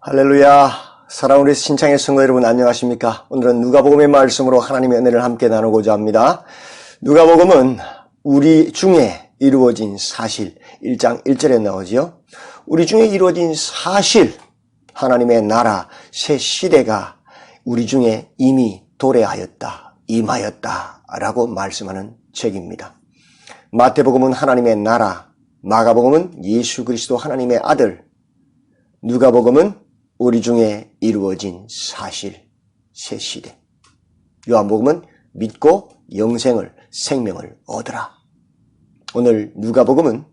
할렐루야. 사랑하는 우리 신창의 성도 여러분 안녕하십니까? 오늘은 누가복음의 말씀으로 하나님의 은혜를 함께 나누고자 합니다. 누가복음은 우리 중에 이루어진 사실 1장 1절에 나오지요. 우리 중에 이루어진 사실, 하나님의 나라 새 시대가 우리 중에 이미 도래하였다, 임하였다 라고 말씀하는 책입니다. 마태복음은 하나님의 나라, 마가복음은 예수 그리스도 하나님의 아들, 누가복음은 우리 중에 이루어진 사실, 새 시대. 요한복음은 믿고 영생을, 생명을 얻으라. 오늘 누가복음은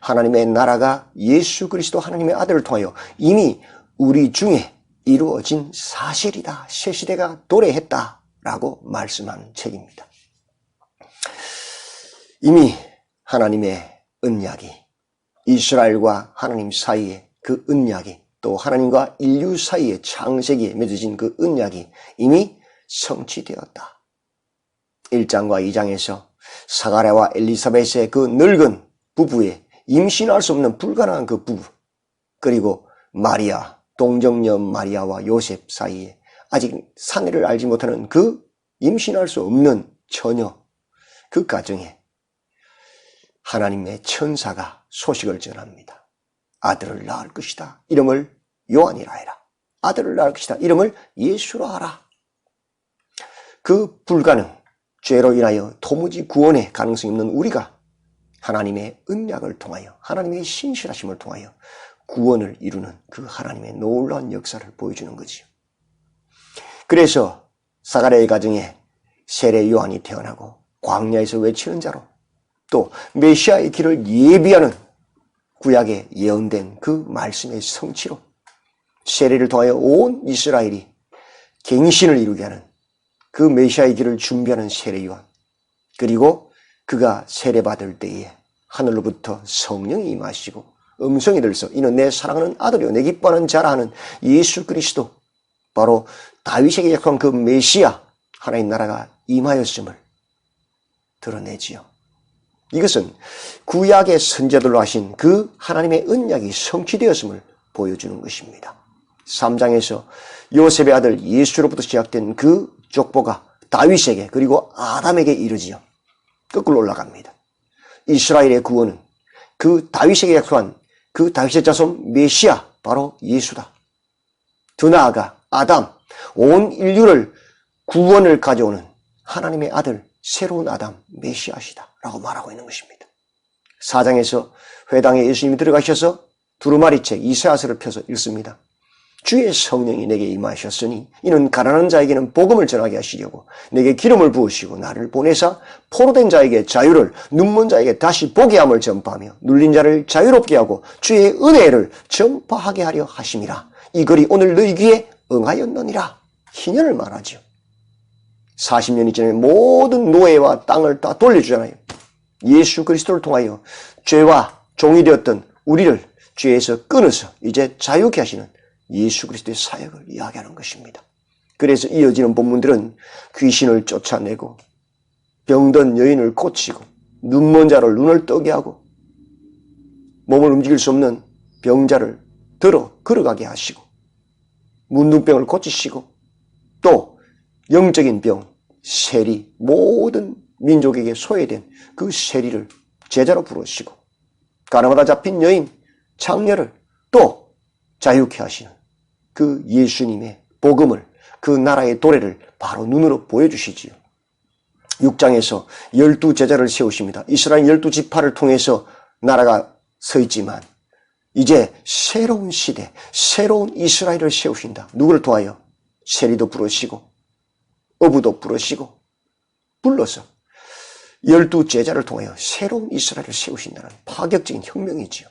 하나님의 나라가 예수 그리스도 하나님의 아들을 통하여 이미 우리 중에 이루어진 사실이다. 새 시대가 도래했다. 라고 말씀하는 책입니다. 이미 하나님의 언약이, 이스라엘과 하나님 사이에 그 언약이, 또 하나님과 인류 사이의 창세기에 맺어진 그 언약이 이미 성취되었다. 1장과 2장에서 사가랴와 엘리사벳의 그 늙은 부부의 임신할 수 없는 불가능한 그 부부, 그리고 마리아, 동정녀 마리아와 요셉 사이에 아직 사내를 알지 못하는 그 임신할 수 없는 처녀, 그 가정에 하나님의 천사가 소식을 전합니다. 아들을 낳을 것이다. 이름을 요한이라 해라. 아들을 낳을 것이다. 이름을 예수라 하라. 그 불가능, 죄로 인하여 도무지 구원의 가능성이 없는 우리가 하나님의 언약을 통하여, 하나님의 신실하심을 통하여 구원을 이루는 그 하나님의 놀라운 역사를 보여주는 거지요. 그래서 사가랴의 가정에 세례 요한이 태어나고 광야에서 외치는 자로, 또 메시아의 길을 예비하는 구약에 예언된 그 말씀의 성취로 세례를 통하여 온 이스라엘이 갱신을 이루게 하는 그 메시아의 길을 준비하는 세례 요한, 그리고 그가 세례받을 때에 하늘로부터 성령이 임하시고 음성이 들서 이는 내 사랑하는 아들이요 내 기뻐하는 자라 하는 예수 그리스도, 바로 다윗에게 약속한 그 메시아, 하나님 나라가 임하였음을 드러내지요. 이것은 구약의 선지자들로 하신 그 하나님의 언약이 성취되었음을 보여주는 것입니다. 3장에서 요셉의 아들 예수로부터 시작된 그 족보가 다윗에게, 그리고 아담에게 이르지요. 거꾸로 올라갑니다. 이스라엘의 구원은 그 다윗에게 약속한 그 다윗의 자손 메시아, 바로 예수다. 더 나아가 아담, 온 인류를 구원을 가져오는 하나님의 아들, 새로운 아담, 메시아시다 라고 말하고 있는 것입니다. 4장에서 회당에 예수님이 들어가셔서 두루마리책 이사야서를 펴서 읽습니다. 주의 성령이 내게 임하셨으니 이는 가난한 자에게는 복음을 전하게 하시려고 내게 기름을 부으시고 나를 보내사 포로된 자에게 자유를, 눈먼 자에게 다시 보게 함을 전파하며 눌린 자를 자유롭게 하고 주의 은혜를 전파하게 하려 하심이라. 이 글이 오늘 너희 귀에 응하였느니라. 희년을 말하죠. 40년 이전에 모든 노예와 땅을 다 돌려주잖아요. 예수 그리스도를 통하여 죄와 종이 되었던 우리를 죄에서 끊어서 이제 자유케 하시는 예수 그리스도의 사역을 이야기하는 것입니다. 그래서 이어지는 본문들은 귀신을 쫓아내고 병든 여인을 고치고 눈먼 자를 눈을 뜨게 하고 몸을 움직일 수 없는 병자를 들어 걸어가게 하시고 문둥병을 고치시고 또 영적인 병, 세리, 모든 민족에게 소외된 그 세리를 제자로 부르시고 가늠하다 잡힌 여인, 창녀를 또 자유케 하시는 그 예수님의 복음을, 그 나라의 도래를 바로 눈으로 보여주시지요. 6장에서 12제자를 세우십니다. 이스라엘 12지파를 통해서 나라가 서 있지만 이제 새로운 시대, 새로운 이스라엘을 세우신다. 누구를 통하여? 세리도 부르시고 어부도 부르시고 불러서 12제자를 통하여 새로운 이스라엘을 세우신다는 파격적인 혁명이지요.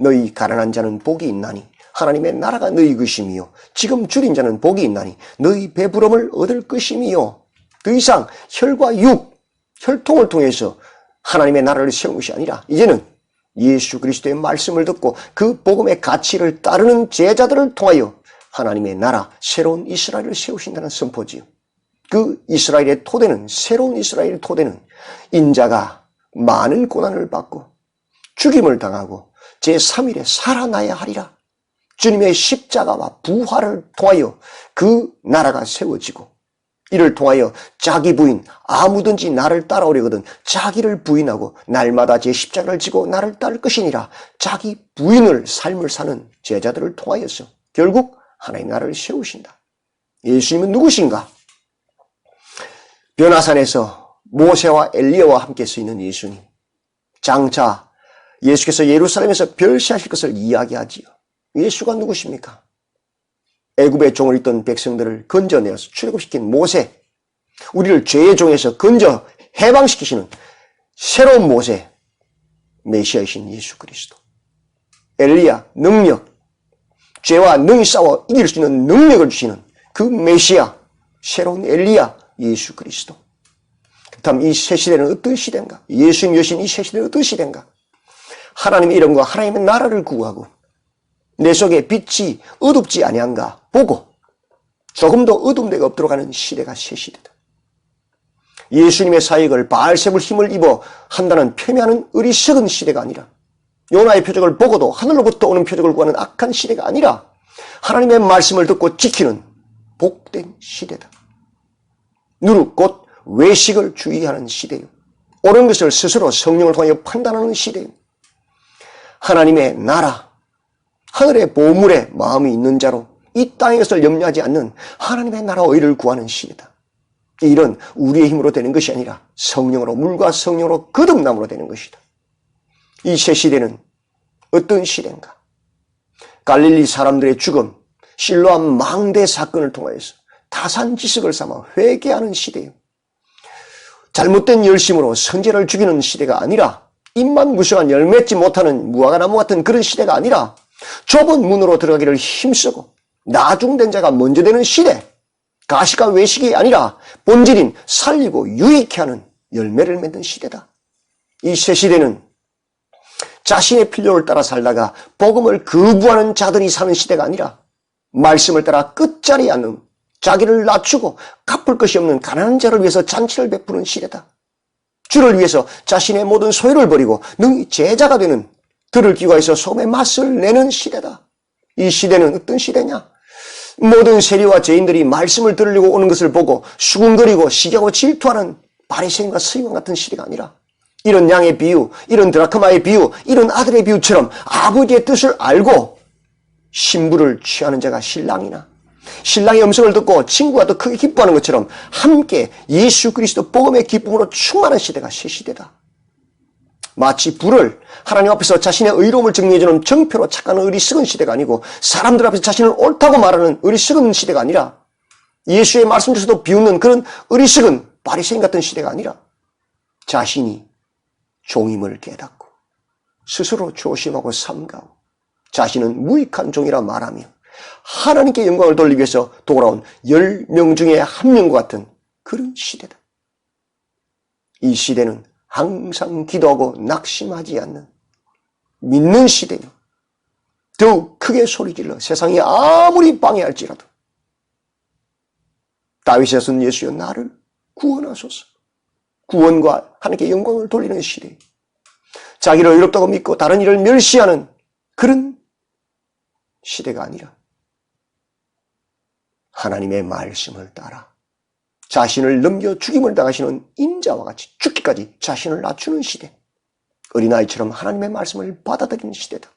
너희 가난한 자는 복이 있나니 하나님의 나라가 너희 것임이요 지금 줄인 자는 복이 있나니 너희 배부름을 얻을 것임이요. 더 이상 혈과 육, 혈통을 통해서 하나님의 나라를 세운 것이 아니라 이제는 예수 그리스도의 말씀을 듣고 그 복음의 가치를 따르는 제자들을 통하여 하나님의 나라, 새로운 이스라엘을 세우신다는 선포지요. 그 이스라엘의 토대는, 새로운 이스라엘의 토대는 인자가 많은 고난을 받고 죽임을 당하고 제3일에 살아나야 하리라. 주님의 십자가와 부활을 통하여 그 나라가 세워지고, 이를 통하여 자기 부인, 아무든지 나를 따라오려거든 자기를 부인하고 날마다 제 십자가를 지고 나를 따를 것이니라, 자기 부인을 삶을 사는 제자들을 통하여서 결국 하나님 나라를 세우신다. 예수님은 누구신가? 변화산에서 모세와 엘리야와 함께 서 있는 예수님. 장차 예수께서 예루살렘에서 별세하실 것을 이야기하지요. 예수가 누구십니까? 애굽의 종을 있던 백성들을 건져내어서 출애굽시킨 모세, 우리를 죄의 종에서 건져 해방시키시는 새로운 모세, 메시아이신 예수 그리스도. 엘리야, 능력, 죄와 능히 싸워 이길 수 있는 능력을 주시는 그 메시아, 새로운 엘리야, 예수 그리스도. 그렇다면 이 새 시대는 어떤 시대인가? 예수님 여신 이 새 시대는 어떤 시대인가? 하나님의 이름과 하나님의 나라를 구하고 내 속에 빛이 어둡지 아니한가 보고 조금도 어둠대가 없도록 하는 시대가 새 시대다. 예수님의 사역을 바알세불 힘을 입어 한다는 폄훼하는 어리석은 시대가 아니라, 요나의 표적을 보고도 하늘로부터 오는 표적을 구하는 악한 시대가 아니라 하나님의 말씀을 듣고 지키는 복된 시대다. 누룩 곧 외식을 주의하는 시대요, 옳은 것을 스스로 성령을 통하여 판단하는 시대요, 하나님의 나라, 하늘의 보물에 마음이 있는 자로 이 땅의 것을 염려하지 않는 하나님의 나라 의를 구하는 시대다. 이 일은 우리의 힘으로 되는 것이 아니라 성령으로, 물과 성령으로 거듭남으로 되는 것이다. 이 새 시대는 어떤 시대인가? 갈릴리 사람들의 죽음, 실로암 망대 사건을 통하여서 타산지석을 삼아 회개하는 시대요, 잘못된 열심으로 선제를 죽이는 시대가 아니라, 입만 무성한 열 맺지 못하는 무화과 나무 같은 그런 시대가 아니라 좁은 문으로 들어가기를 힘쓰고 나중된 자가 먼저 되는 시대, 가시가 외식이 아니라 본질인 살리고 유익케 하는 열매를 맺는 시대다. 이 새 시대는 자신의 필요를 따라 살다가 복음을 거부하는 자들이 사는 시대가 아니라 말씀을 따라 끝자리에 앉는, 자기를 낮추고 갚을 것이 없는 가난한 자를 위해서 잔치를 베푸는 시대다. 주를 위해서 자신의 모든 소유를 버리고 능히 제자가 되는, 들을 기과에서 소금의 맛을 내는 시대다. 이 시대는 어떤 시대냐? 모든 세리와 죄인들이 말씀을 들으려고 오는 것을 보고 수군거리고 시기하고 질투하는 바리새인과 서기관 같은 시대가 아니라, 이런 양의 비유, 이런 드라크마의 비유, 이런 아들의 비유처럼 아버지의 뜻을 알고 신부를 취하는 자가 신랑이나, 신랑의 음성을 듣고 친구가 더 크게 기뻐하는 것처럼 함께 예수 그리스도 복음의 기쁨으로 충만한 시대가 새 시대다. 마치 불을 하나님 앞에서 자신의 의로움을 정리해주는 정표로 착각하는 어리석은 시대가 아니고, 사람들 앞에서 자신을 옳다고 말하는 어리석은 시대가 아니라, 예수의 말씀 중에서도 비웃는 그런 어리석은 바리새인 같은 시대가 아니라, 자신이 종임을 깨닫고 스스로 조심하고 삼가고 자신은 무익한 종이라 말하며 하나님께 영광을 돌리기 위해서 돌아온 10명 중에 한 명과 같은 그런 시대다. 이 시대는 항상 기도하고 낙심하지 않는 믿는 시대요, 더욱 크게 소리질러 세상이 아무리 방해할지라도 다윗의 선 예수여 나를 구원하소서, 구원과 하나님께 영광을 돌리는 시대, 자기를 의롭다고 믿고 다른 일을 멸시하는 그런 시대가 아니라 하나님의 말씀을 따라 자신을 넘겨 죽임을 당하시는 인자와 같이 죽기까지 자신을 낮추는 시대, 어린아이처럼 하나님의 말씀을 받아들이는 시대다.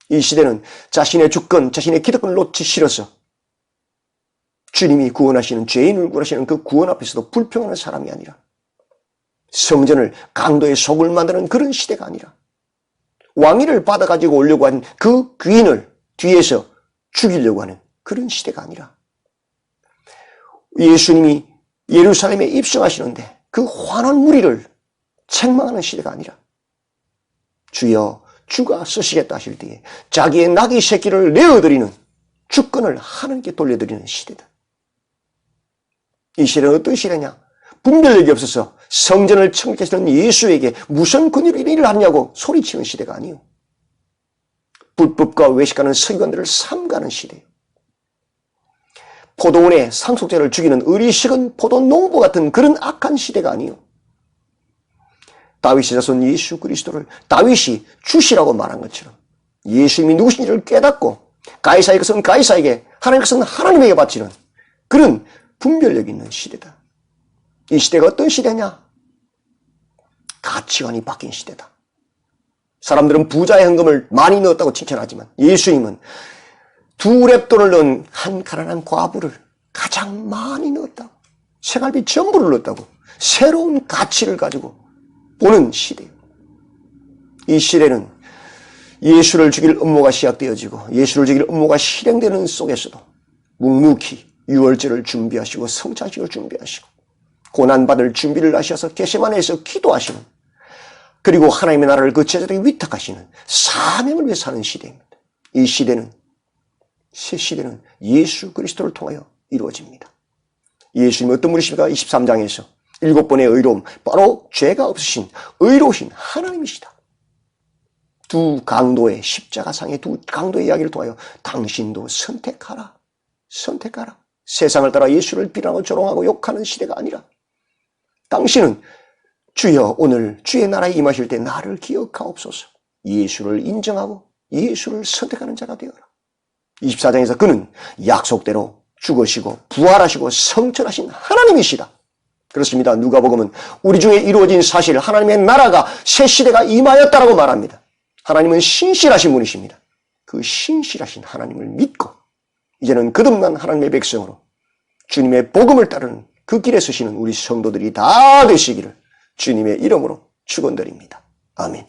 이 시대는 자신의 주권, 자신의 기득권을 놓지 싫어서 주님이 구원하시는, 죄인을 구원하시는 그 구원 앞에서도 불평하는 사람이 아니라, 성전을 강도의 속을 만드는 그런 시대가 아니라, 왕위를 받아가지고 오려고 하는 그 귀인을 뒤에서 죽이려고 하는 그런 시대가 아니라, 예수님이 예루살렘에 입성하시는데 그 환한 무리를 책망하는 시대가 아니라, 주여 주가 쓰시겠다 하실 때에 자기의 나귀 새끼를 내어드리는 주권을 하나님께 돌려드리는 시대다. 이 시대는 어떤 시대냐? 분별력이 없어서 성전을 청결하시는 예수에게 무슨 권위로 이런 일을 하느냐고 소리치는 시대가 아니요, 불법과 외식하는 서기관들을 삼가는 시대요, 포도원에 상속자를 죽이는 어리석은 포도 농부 같은 그런 악한 시대가 아니요, 다윗의 자손 예수 그리스도를 다윗이 주시라고 말한 것처럼 예수님이 누구신지를 깨닫고 가이사의 것은 가이사에게, 하나님의 것은 하나님에게 바치는 그런 분별력 있는 시대다. 이 시대가 어떤 시대냐? 가치관이 바뀐 시대다. 사람들은 부자의 헌금을 많이 넣었다고 칭찬하지만 예수님은 2렙돈을 넣은 한 가난한 과부를 가장 많이 넣었다고, 생활비 전부를 넣었다고, 새로운 가치를 가지고 보는 시대예요. 이 시대는 예수를 죽일 음모가 시작되어지고 예수를 죽일 음모가 실행되는 속에서도 묵묵히 유월절을 준비하시고 성찬식을 준비하시고 고난받을 준비를 하셔서 겟세마네에서 기도하시는, 그리고 하나님의 나라를 그 제자들에게 위탁하시는 사명을 위해 사는 시대입니다. 이 시대는, 새 시대는 예수 그리스도를 통하여 이루어집니다. 예수님이 어떤 분이십니까? 23장에서 7번의 의로움, 바로 죄가 없으신 의로우신 하나님이시다. 두 강도의, 십자가상의 두 강도의 이야기를 통하여 당신도 선택하라. 선택하라. 세상을 따라 예수를 비난하고 조롱하고 욕하는 시대가 아니라 당신은 주여 오늘 주의 나라에 임하실 때 나를 기억하옵소서. 예수를 인정하고 예수를 선택하는 자가 되어라. 24장에서 그는 약속대로 죽으시고 부활하시고 성천하신 하나님이시다. 그렇습니다. 누가복음은 우리 중에 이루어진 사실, 하나님의 나라가 새 시대가 임하였다라고 말합니다. 하나님은 신실하신 분이십니다. 그 신실하신 하나님을 믿고 이제는 거듭난 하나님의 백성으로 주님의 복음을 따르는 그 길에 서시는 우리 성도들이 다 되시기를 주님의 이름으로 축원드립니다. 아멘.